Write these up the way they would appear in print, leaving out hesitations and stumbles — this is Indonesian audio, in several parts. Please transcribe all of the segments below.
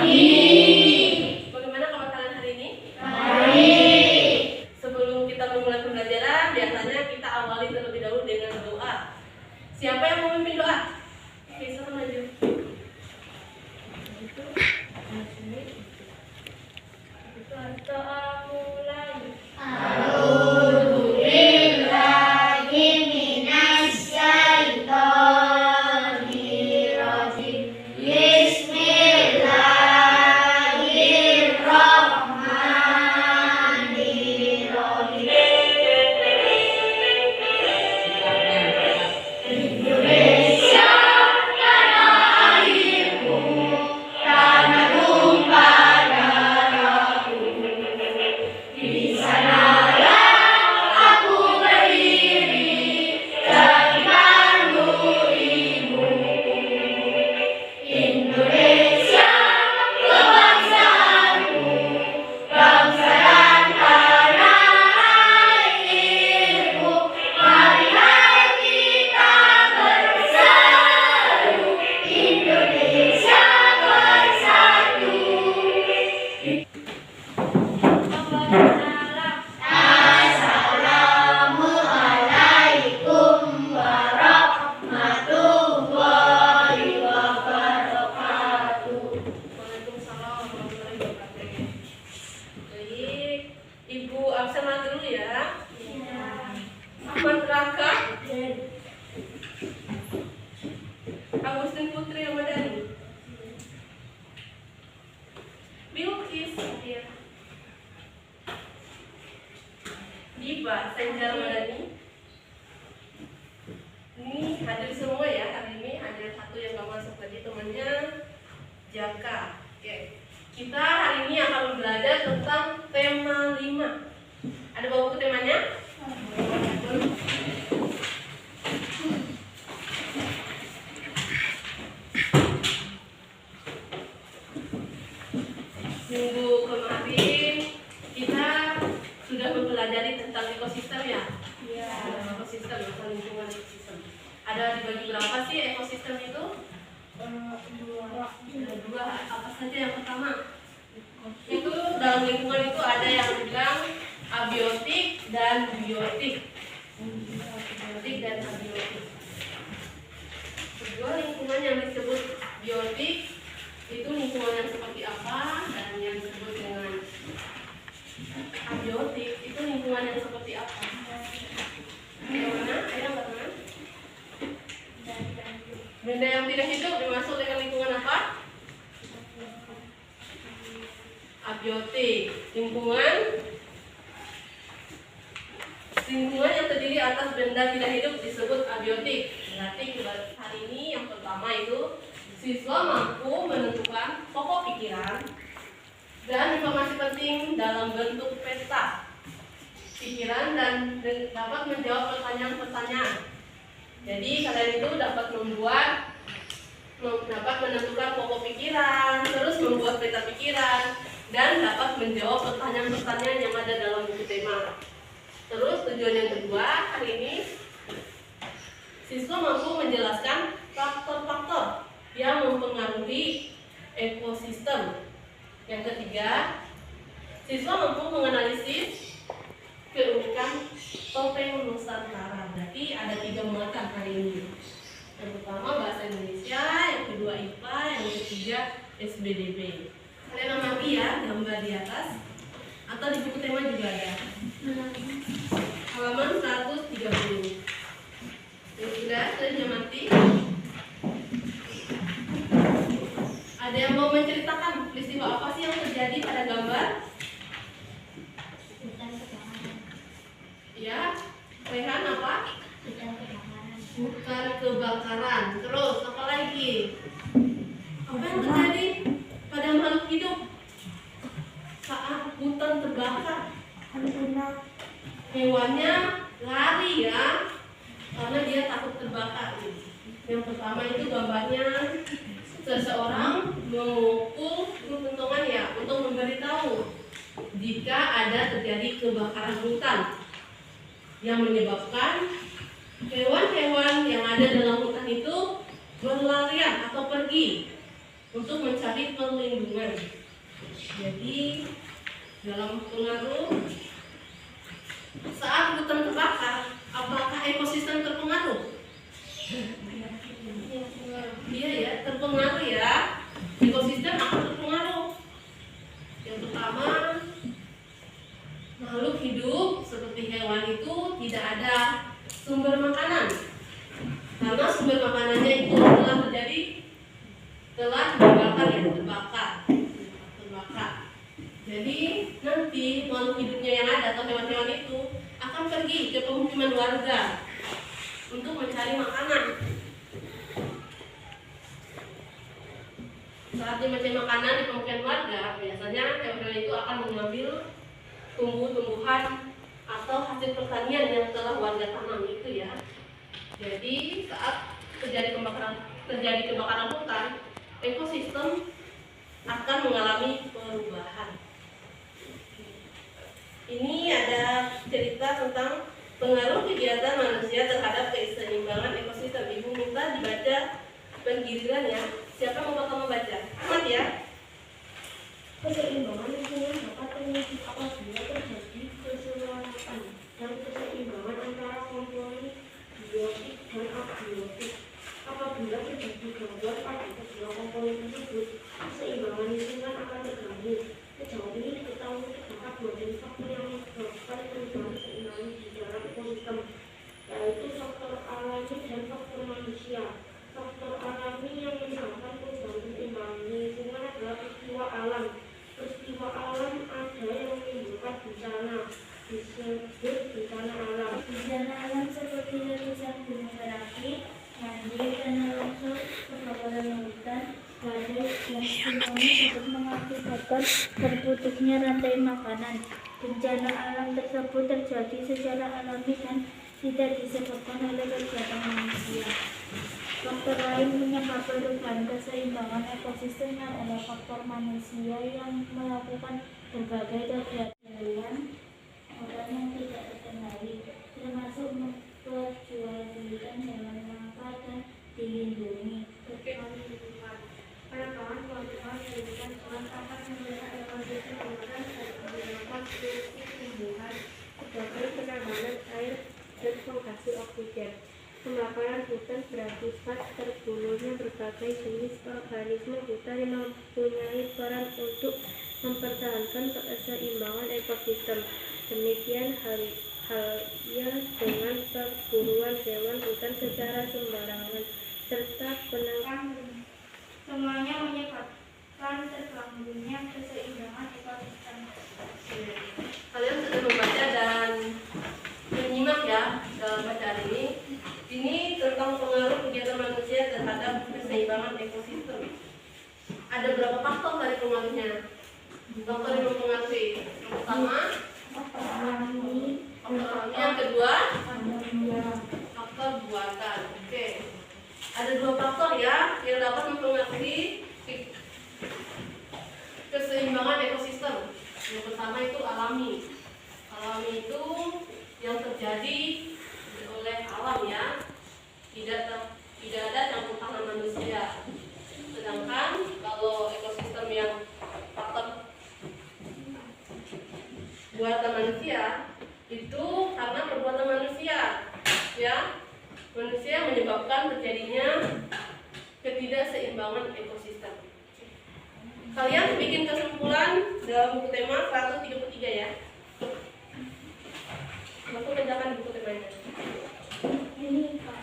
Amin. Bagaimana kabar kalian hari ini? Baik. Sebelum kita memulai pembelajaran, biasanya kita awali terlebih dahulu dengan doa. Siapa yang mau memimpin doa? Bisa maju. Doa mulai. Agustin Putri Ramadhani. Bilkis Satir. Diva Senja Ramadhani. Ini hadir semua ya hari ini. Hanya satu yang gak masuk tadi temannya, Jaka. Oke. Kita hari ini akan belajar tentang tema 5. Ada bawa buku temanya? Minggu kemarin kita sudah mempelajari tentang ekosistem ya? Iya. Ekosistem atau lingkungan ekosistem. Ada dibagi berapa sih ekosistem itu? Dua. Apa saja yang pertama? Itu dalam lingkungan itu ada yang bilang abiotik dan biotik. Abiotik dan abiotik. Kedua lingkungan yang disebut biotik itu lingkungan yang seperti apa, dan yang disebut dengan abiotik itu lingkungan yang seperti apa? Yang mana? Ada nggak teman? Benda yang tidak hidup dimasuk dengan lingkungan apa? Abiotik. Lingkungan yang terdiri atas benda tidak hidup disebut abiotik. Berarti hari ini yang pertama itu siswa mampu menentukan pokok pikiran dan informasi penting dalam bentuk peta pikiran dan dapat menjawab pertanyaan-pertanyaan. Jadi kalian itu dapat menentukan pokok pikiran, terus membuat peta pikiran, dan dapat menjawab pertanyaan-pertanyaan yang ada dalam buku tema. Terus tujuan yang kedua hari ini, siswa mampu menjelaskan faktor-faktor yang mempengaruhi ekosistem. Yang ketiga, siswa mampu menganalisis keunikan topeng Nusantara. Berarti ada 3 muatan hari ini. Yang pertama bahasa Indonesia, yang kedua IPA, yang ketiga SBDB. Kalian amati ya gambar di atas, atau di buku tema juga ada. Halaman 130. Yang sudah kalian amati. Ada yang mau menceritakan peristiwa apa sih yang terjadi pada gambar? Ya, Rehan apa? Bukan kebakaran. Terus apa lagi? Apa yang terjadi pada makhluk hidup saat hutan terbakar? Hewannya lari ya, karena dia takut terbakar. Yang pertama itu gambarnya seseorang memukul kentongan ya untuk memberitahu jika ada terjadi kebakaran hutan yang menyebabkan hewan-hewan yang ada dalam hutan itu berlarian atau pergi untuk mencari perlindungan. Jadi dalam pengaruh saat hutan terbakar, apakah ekosistem terpengaruh? Iya ya, terpengaruh ya. Ekosistem akan terpengaruh. Yang pertama, makhluk hidup seperti hewan itu tidak ada sumber makanan, karena sumber makanannya itu telah terbakar. Jadi nanti makhluk hidupnya yang ada atau hewan-hewan itu akan pergi ke pemukiman warga untuk mencari makanan. Saat dia mencari makanan di pemukiman warga, biasanya hewan-hewan itu akan mengambil tumbuh-tumbuhan atau hasil pertanian yang telah warga tanam itu ya. Jadi saat terjadi kebakaran hutan, ekosistem akan mengalami perubahan. Ini ada cerita tentang pengaruh kegiatan manusia terhadap keseimbangan ekosistem. Ibu minta dibaca penggilirannya. Siapa mau bakal membaca? Amat ya. Keseimbangan lingkungan dapat terwujud apabila terjadi keseimbangan dan keseimbangan antara komponen biotik dan abiotik. Apabila terjadi gangguan pada kedua komponen tersebut, keseimbangan lingkungan akan terganggu. Sejauh ini diketahui terdapat dua jenis faktor yang menyebabkan perubahan keseimbangan di dalam ekosistem, yaitu faktor alami dan faktor manusia. Faktor alami yang menyebabkan perubahan keseimbangan lingkungan adalah peristiwa alam. Peristiwa alam ada yang menimbulkan bencana, disebut bencana alam. Bencana alam seperti letusan gunung berapi, banjir, tanah longsor, kebakaran hutan, badai, dan tsunami dapat mengakibatkan terputusnya rantai makanan. Bencana alam tersebut terjadi secara alami dan tidak disebabkan oleh kegiatan manusia. Faktor lain penyebab perubahan keseimbangan ekosistem adalah faktor manusia yang melakukan berbagai kegiatan orang yang tidak terkendali, termasuk memperjualbelikan hewan langka dan dilindungi. Penangkapan kelompok melibatkan orang akan merusak ekosistem dengan menggunakan fungsi tumbuhan sebagai penambangan air dan penghasil oksigen. Pembakaran hutan berakibat terbunuhnya berbagai jenis organisme hutan yang mempunyai peran untuk mempertahankan keseimbangan ekosistem. Demikian halnya dengan perburuan hewan hutan secara sembarangan serta penangkapan. Semuanya menyebabkan terganggunya keseimbangan ekosistem. Kalian sudah membaca dan menyimak ya dalam bacaan ini. Ini tentang pengaruh kegiatan manusia terhadap keseimbangan ekosistem. Ada berapa faktor dari pengaruhnya? Faktor yang mempengaruhi. Yang pertama, faktor alami. Yang kedua, faktor buatan. Oke. Ada dua faktor ya yang dapat mempengaruhi keseimbangan ekosistem. Yang pertama itu alami. Alami itu yang terjadi oleh alam ya, tidak ada campur tangan manusia. Sedangkan kalau ekosistem yang faktor buatan manusia itu karena perbuatan manusia ya, manusia menyebabkan terjadinya ketidakseimbangan ekosistem. Kalian bikin kesimpulan dalam buku tema 133 ya. Aku bacakan buku temanya. Ini Pak.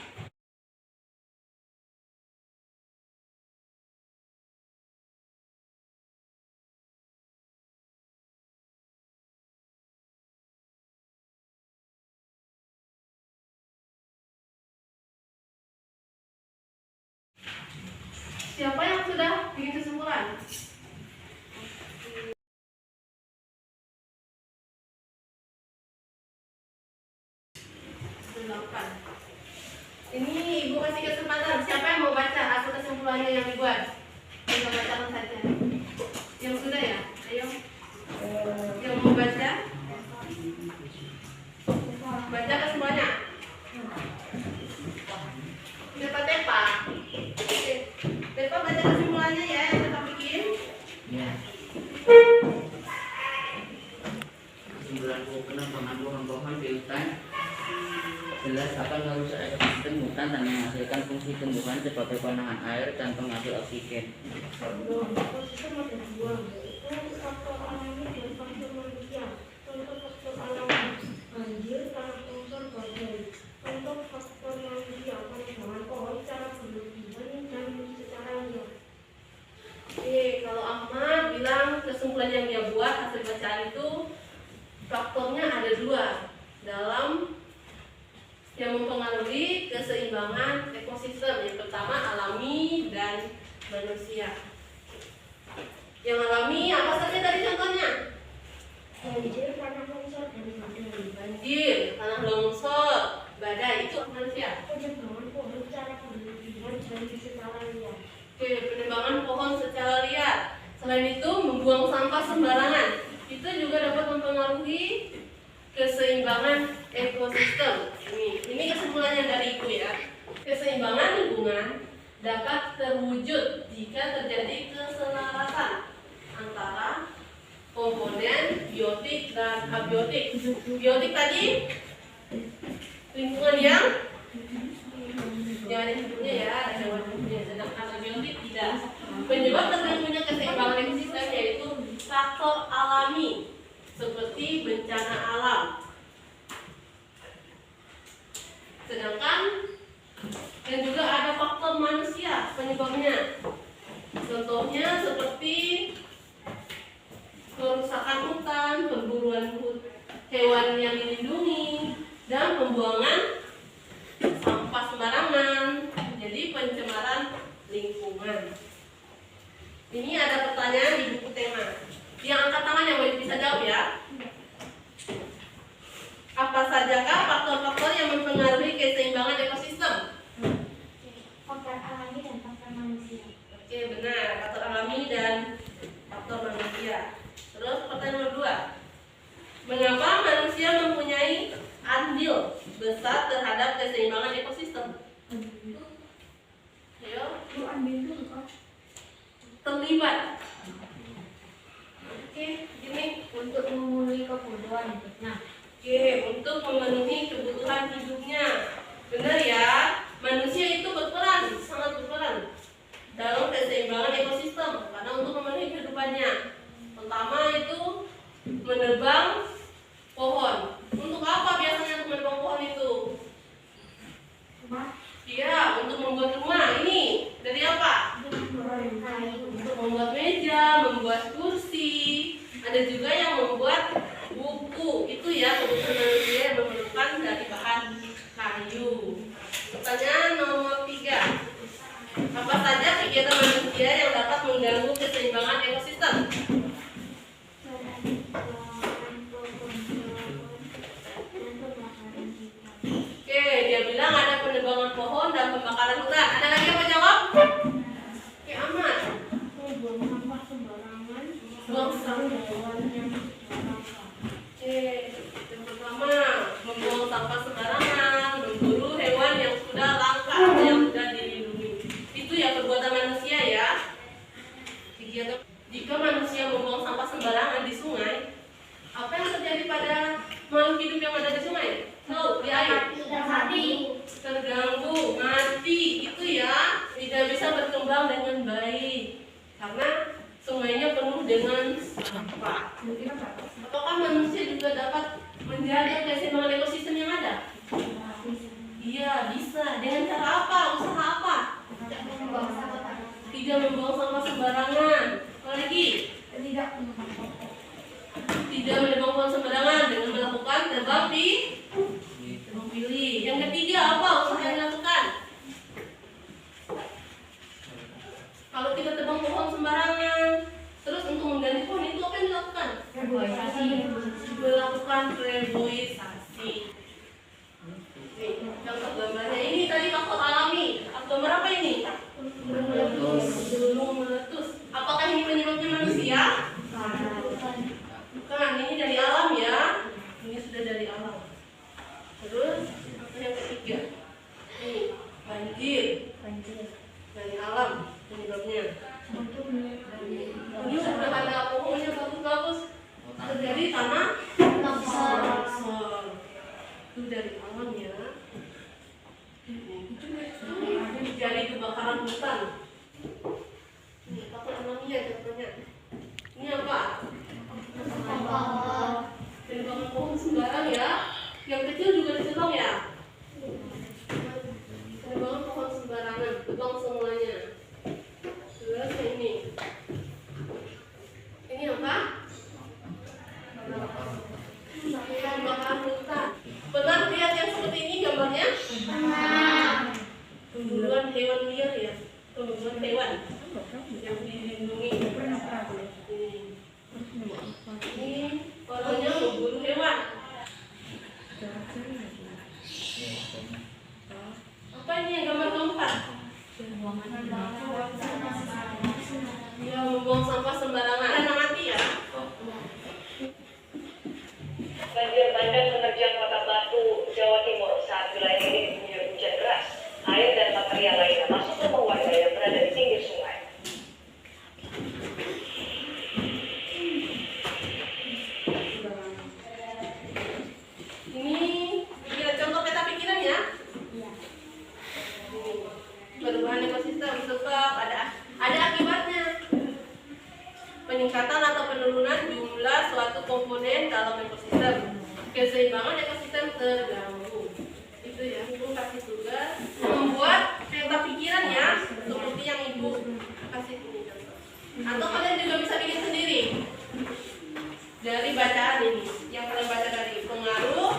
Siapa yang sudah bikin kesimpulan? Ini ibu kasih kesempatan. Siapa yang mau baca hasil kesimpulannya yang dibuat? Kita bacakan saja. Yang sudah ya, ayo. Yang mau baca? Bacakan semuanya. Siapa Tepa? Oke. Tepa baca kesimpulannya ya. menghasilkan fungsi tumbuhan sebagai penahan air dan pengambil oksigen. Ekosistem ada dua, yaitu faktor alami dan faktor manusia. Contoh faktor alami, banjir, tanah longsor, badai. Contoh faktor manusia, penebangan pohon secara berlebihan dan secara liar. Oke, kalau Ahmad bilang kesimpulan yang dia buat hasil bacaan itu faktornya ada dua dalam yang mempengaruhi keseimbangan ekosistem. Yang pertama alami dan manusia. Yang alami apa saja tadi contohnya? Banjir, tanah longsor, dan badai. Banjir, tanah longsor, badai, itu manusia. Penebangan pohon secara berlebihan dan secara liar. Oke, penebangan pohon secara liar. Selain itu membuang sampah sembarangan. Itu juga dapat mempengaruhi keseimbangan ekosistem. Ini kesimpulannya dari Ibu ya. Keseimbangan lingkungan dapat terwujud jika terjadi keselarasan antara komponen biotik dan abiotik. Biotik tadi lingkungan yang ada hidupnya ya, ada hewan hidupnya. Sedangkan abiotik tidak. Penyebab terganggunya keseimbangan ekosistem yaitu faktor alami seperti bencana alam. Sedangkan dan juga ada faktor manusia penyebabnya. Contohnya seperti kerusakan hutan, perburuan hewan yang dilindungi, dan pembuangan sampah sembarangan. Jadi pencemaran lingkungan. Ini ada pertanyaan di buku tema. Yang angkat tangan yang bisa jawab ya. Apa sajakah faktor-faktor yang mempengaruhi keseimbangan ekosistem? Faktor alami dan faktor manusia. Oke, benar. Faktor alami dan faktor manusia. Terus pertanyaan nomor 2. Mengapa manusia mempunyai andil besar terhadap keseimbangan ekosistem? Ayo, terlibat. Oke, gini. Untuk memenuhi kebutuhan hidupnya. Oke, untuk memenuhi kebutuhan hidupnya. Benar ya, manusia itu berperan, sangat berperan dalam keseimbangan ekosistem karena untuk memenuhi kehidupannya. Pertama itu menebang pohon. Untuk apa biasanya menebang pohon itu? Iya, untuk membuat rumah. Ini dari apa? Untuk membuat meja, membuat kursi. Ada juga yang membuat buku. Itu ya kebutuhan manusia yang memerlukan dari bahan kayu. Pertanyaan nomor 3. Apa saja kegiatan manusia yang dapat mengganggu keseimbangan ekosistem? Oke, dia bilang ada penebangan pohon dan pembakaran hutan. Ada lagi apa jawab? Oke, Ahmad. Membuang sampah sembarangan. Buang sampah. Hewan yang sembarangan. Oke, yang pertama membuang sampah sembarangan, memburu hewan yang sudah langka, yang sudah dilindungi. Itu ya perbuatan manusia ya. Kegiatan. Jika manusia membuang sampah sembarangan di sungai, apa yang terjadi pada makhluk hidup yang ada di sungai? Tahu? Di air. Sudah mati. Terganggu, mati, itu ya tidak bisa berkembang dengan baik karena sungainya penuh dengan sampah. Apakah manusia juga dapat menjaga keseimbangan ekosistem yang ada? Iya, bisa. Dengan cara apa? Usaha apa? Tidak membuang sampah sembarangan. Apalagi? Tidak menebang pohon sembarangan dengan melakukan tebang pilih. Yang ketiga apa usaha yang dilakukan? Kalau kita tebang pohon sembarangan, terus untuk mengganti pohon itu apa yang dilakukan? Melakukan reboisasi. Nih, contoh gambarnya ini tadi faktor alami. Gambar apa ini? Gunung meletus. Apakah ini penyebabnya manusia? Bukan, ini dari alam ya. Ini sudah dari alam. Terus yang ketiga, ini banjir dari alam penyebabnya. Ini sudah ada pohonnya bagus-bagus. Terjadi tanah longsor. Itu dari alam ya. terjadi kebakaran hutan. Ini faktor alamiah contohnya. Ini apa? Penebangan pohon sembarang ya. Yang kecil juga dicolong ya. Penebangan pohon sembarangan, tebang semuanya. Terus ini. Ini apa? Pembakaran hutan. Benar lihat yang seperti ini gambarnya? Pembunuhan hewan liar ya. Pembunuhan hewan yang dilindungi. Ini orangnya membunuh hewan. Apa ini yang gambar keempat? Ya, membuang sampah sembarangan. Karena mati ya. Banjir bandang menerjang Kota Batu, Jawa Timur saat wilayah ini diguyur hujan deras. Air dan material lainnya masuk ke rumah warga yang berada di pinggir sungai. Ini contoh peta pikiran ya. Perubahan ekosistem sebab ada akibatnya. Peningkatan atau penurunan jumlah suatu komponen dalam ekosistem. Keseimbangan ekosistem terganggu. Itu ya, Ibu kasih tugas membuat peta pikiran ya, seperti yang Ibu kasih ini contoh. Atau kalian juga bisa bikin sendiri dari bacaan ini. Yang kalian baca dari pengaruh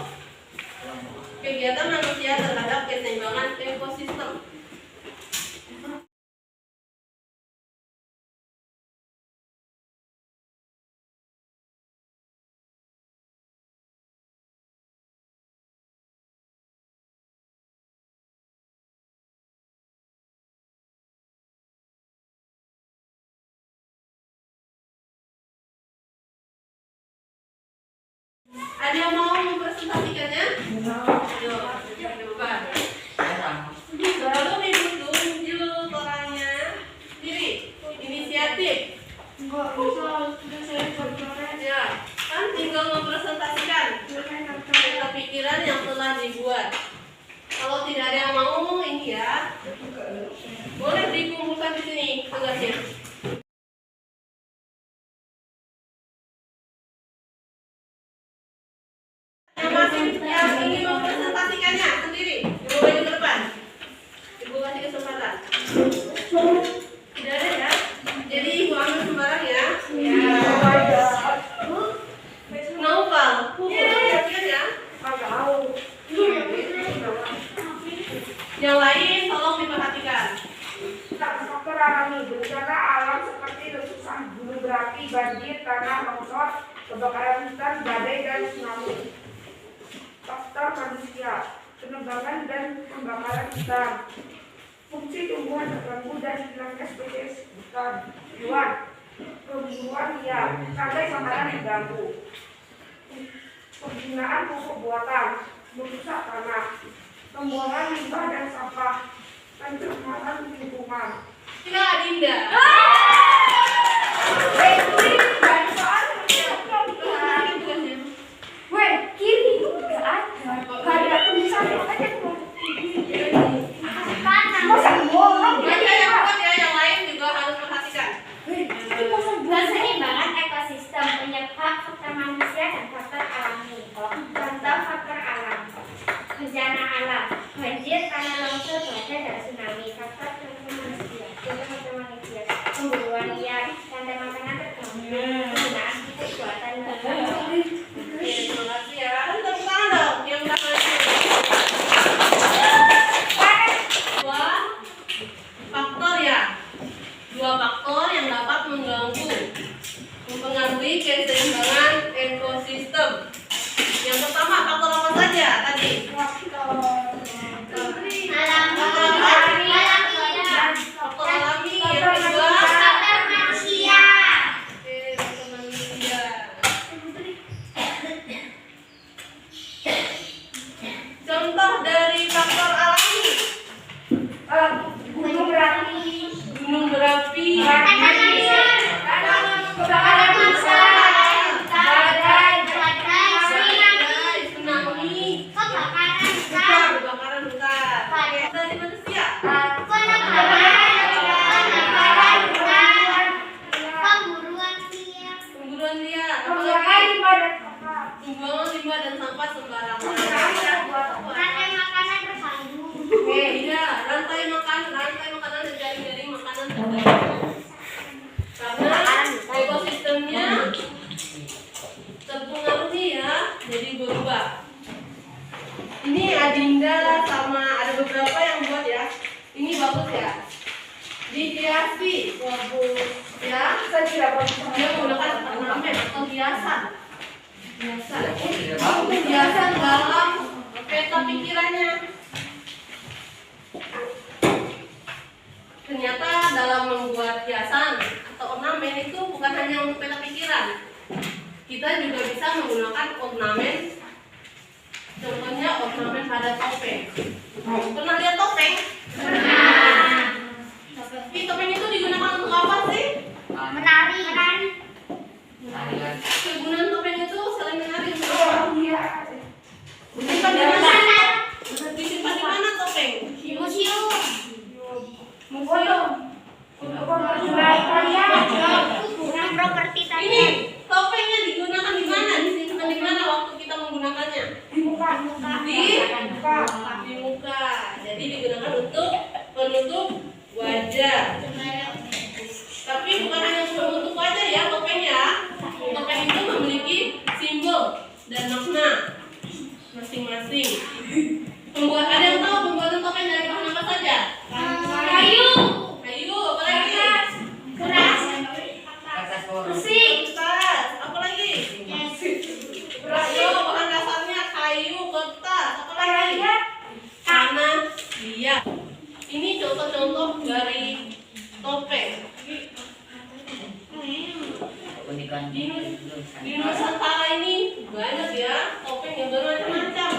kegiatan manusia terhadap keseimbangan ekosistem. Ada yang mau mempresentasikannya? Ayo, di depan. Baru Ibu tunjuk orangnya. Diri, inisiatif. Enggak bisa, sudah saya bercoret. Ya, kan tinggal mempresentasikan peta pikiran yang telah dibuat. Kalau tidak ada yang mau, ini ya. Boleh dikumpulkan di sini tugasnya. Yang ingin mempresentasikannya sendiri, Ibu maju ke depan. Ibu kasih kesempatan. Tidak ada ya? Jadi Ibu ambil sembarang ya. Ya. Novel. Perhatikan ya. Yang lain tolong diperhatikan. Faktor alami bencana alam seperti letusan gunung berapi, banjir, tanah longsor, kebakaran hutan, badai, dan tsunami. Faktor manusia, penebangan dan pembakaran hutan. Fungsi tumbuhan terganggu dan hilangnya spesies hutan. Hewan, pembunuhan liar, tandai sambaran diganggu. Penggunaan pupuk buatan, merusak tanah, pembuangan limbah dan sampah, pencemaran lingkungan. Kita Adinda. Kiri itu nggak ada. Nggak ada tulisannya aja tuh. Masa bohong? Baca yang buat ya, yang lain juga harus perhatikan. Keseimbangan ekosistem penyebab faktor manusia dan faktor alami. Contoh faktor alam: bencana alam, banjir, tanah longsor, badai, dan tsunami. Faktor manusia, faktor manusia, pemburuan liar, rantai makanan terganggu, penggunaan pupuk buatan terganggu. Oke, terima kasih ya. Tepuk tangan dong yang udah ngasih. Faktor ya. Dua faktor yang dapat mengganggu, mempengaruhi keseimbangan ekosistem. Yang pertama, faktor apa saja tadi? Faktor alami. Yang kedua, Faktor manusia. oke, faktor manusia. Contoh dari faktor alami: Gunung berapi, gunung berapi, Kebakaran hutan, badai, tsunami, kebakaran hutan, kebakaran hutan. Oke, dari manusia. penyebaran Dihiasi. Ya. Saya tidak bisa. Dia menggunakan ornamen atau hiasan. Hiasan dalam peta pikirannya. Ternyata dalam membuat hiasan atau ornamen itu bukan hanya untuk peta pikiran. Kita juga bisa menggunakan ornamen. Contohnya ornamen pada topeng. Pernah lihat topeng? Pernah. Topeng itu digunakan untuk apa sih? Menari. Kegunaan topeng itu selain menari. Iya. Disimpan di mana? Disimpan di mana topeng? Di museum. Museum. Kurang properti tadi. Ini topengnya digunakan di mana? Disimpan di mana waktu kita menggunakannya? Di muka. Di muka. Jadi digunakan untuk penutup wajah. Tapi bukan hanya untuk wajah ya topengnya. Topeng itu memiliki simbol dan makna masing-masing. Ada yang tahu pembuatan topeng dari bahan apa saja? Kayu. Kayu, apa lagi? Keras. Besi. Kertas, apa lagi? Kayu, bahan dasarnya kayu, kertas, apa lagi? Tanah, liat. Ini contoh-contoh dari topeng. Di Nusantara ini banyak ya topeng yang bermacam-macam.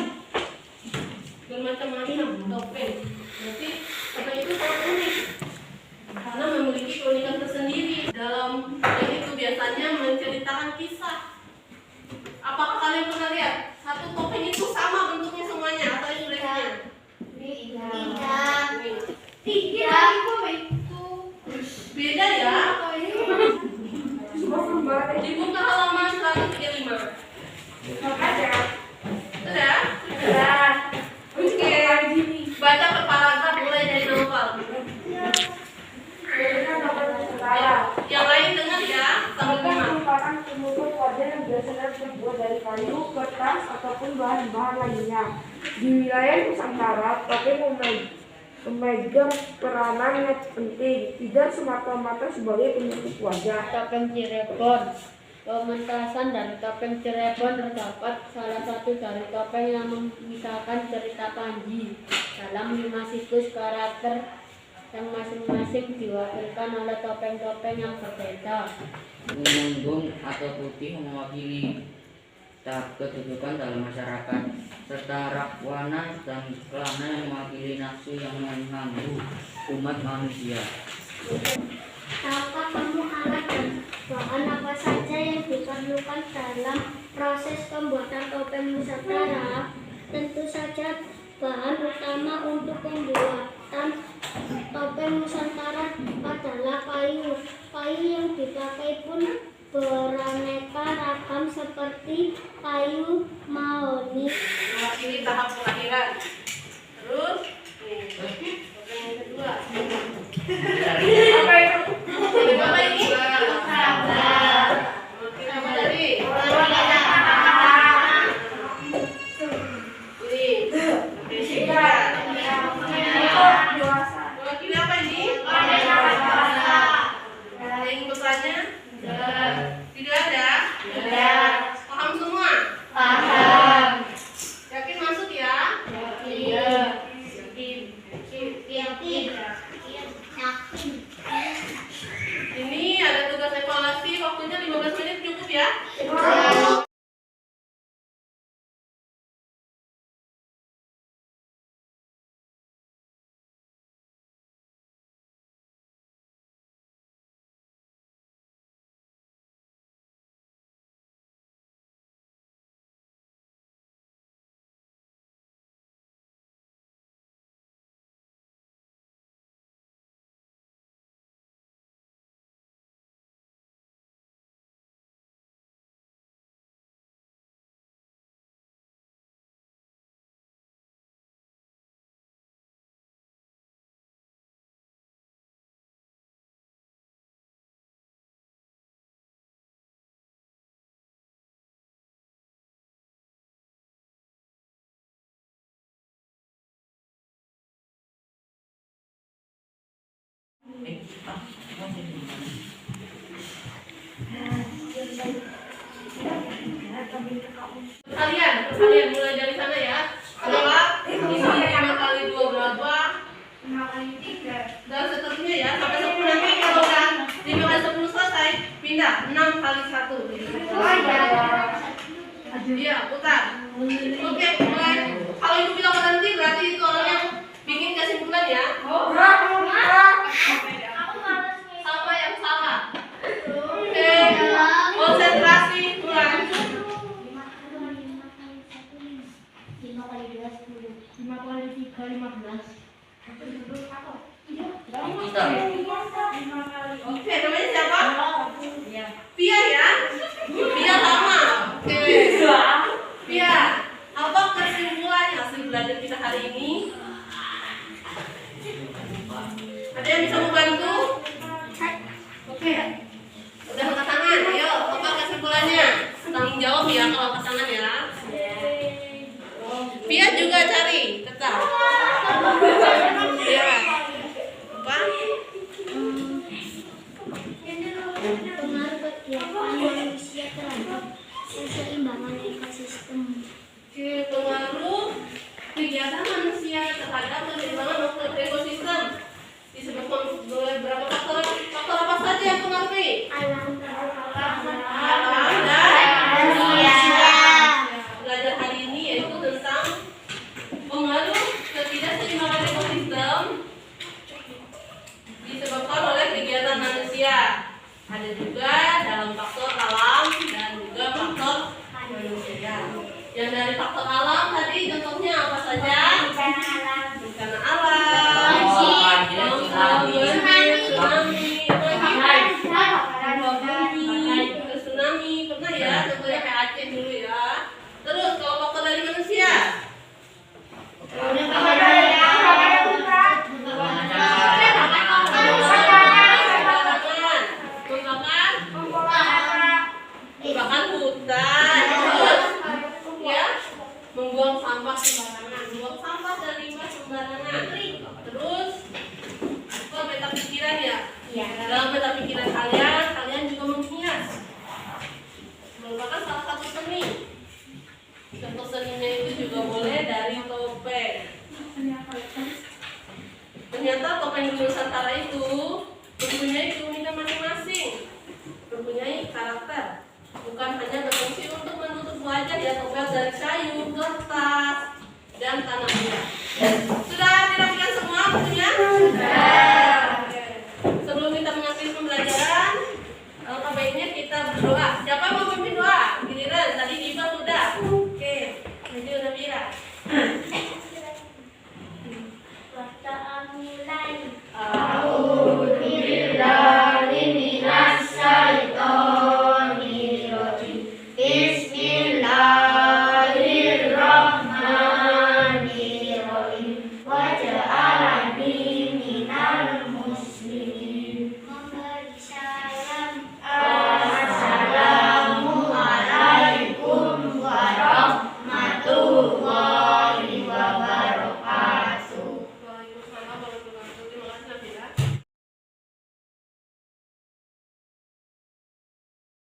Bermacam-macam topeng. Berarti topeng itu sangat unik karena memiliki keunikan tersendiri. Dalam topeng itu biasanya menceritakan kisah. Apakah kalian pernah lihat satu topeng itu sama bentuknya semuanya atau itu lainnya? Tidak. Beda ya. Dibuka halaman 135. Sudah? Oke. Baca per paragraf mulai dari novel. Yang lain dengar ya, sambil Topeng dengar. merupakan penutup wajah yang biasanya terbuat dari kayu, kertas, ataupun bahan-bahan lainnya. Di wilayah Nusantara, topeng memegang peranan yang penting, tidak semata-mata sebagai penutup wajah. Topeng Cirebon. Pementasan dari topeng Cirebon terdapat salah satu dari topeng yang mengisahkan cerita Panji dalam 5 siklus karakter yang masing-masing diwakilkan oleh topeng-topeng yang berbeda. Lumbung atau putih mewakili kedudukan dalam masyarakat, serta Rakwana dan Kelana yang mewakili nafsu yang mengganggu umat manusia. Tahukah kamu alat dan bahan apa saja yang diperlukan dalam proses pembuatan topeng Nusantara? Tentu saja bahan utama untuk pembuatan topeng Nusantara adalah kayu. Kayu yang dipakai pun beraneka ragam seperti kayu mahoni. Mewakili tahap kelahiran. Terus, topeng yang kedua. Apa itu? Apa ini? Mewakili apa tadi? Mewakili apa ini? Ada yang bertanya? Tidak ada? Paham semua? Yakin masuk ya? Yakin. Kalian mulai dari sana ya. Jawab isi 5 kali 2 berapa? 5 kali 3. Dan seterusnya ya, sampai 10 nanti kalau udah 5 kali 10 selesai, pindah 6 kali 1. Iya, putar. Oke, mulai. Kalau ibu bilang berhenti, berarti itu orang yang bikin kesimpulan ya. Sama yang salah. Oke, konsentrasi, mulai. 5 kali 2 10. 5 kali 3 15. Kita. Oke, namanya siapa? Pia ya? Pia sama. Oke. Pia, apa kesimpulan hasil belajar kita hari ini? Ada yang bisa membantu? Oke. Udah angkat tangan, ayo. Apa kesimpulannya? Tanggung jawab ya kalau angkat tangan ya. Pia juga cari, tetap. Iya. Apa? Pengaruh kegiatan manusia terhadap keseimbangan ekosistem. Oke, pengaruh kegiatan manusia terhadap keseimbangan ekosistem disebutkan oleh berapa faktor? Faktor apa saja yang mempengaruhi? Alam Alam dan manusia. Belajar hari ini yaitu tentang pengaruh ketidakseimbangan ekosistem disebabkan oleh kegiatan manusia. Ada juga dalam faktor alam dan juga faktor manusia. Yang dari faktor alam tadi contohnya apa saja? Bencana alam, tsunami, pernah ya? Contohnya kayak Aceh dulu ya. Terus kalau faktor dari manusia? Membakar hutan, terus ya membuang sampah sembarangan, membuang sampah dan limbah sembarangan. Terus apa meta pikiran ya? Dalam meta pikiran kalian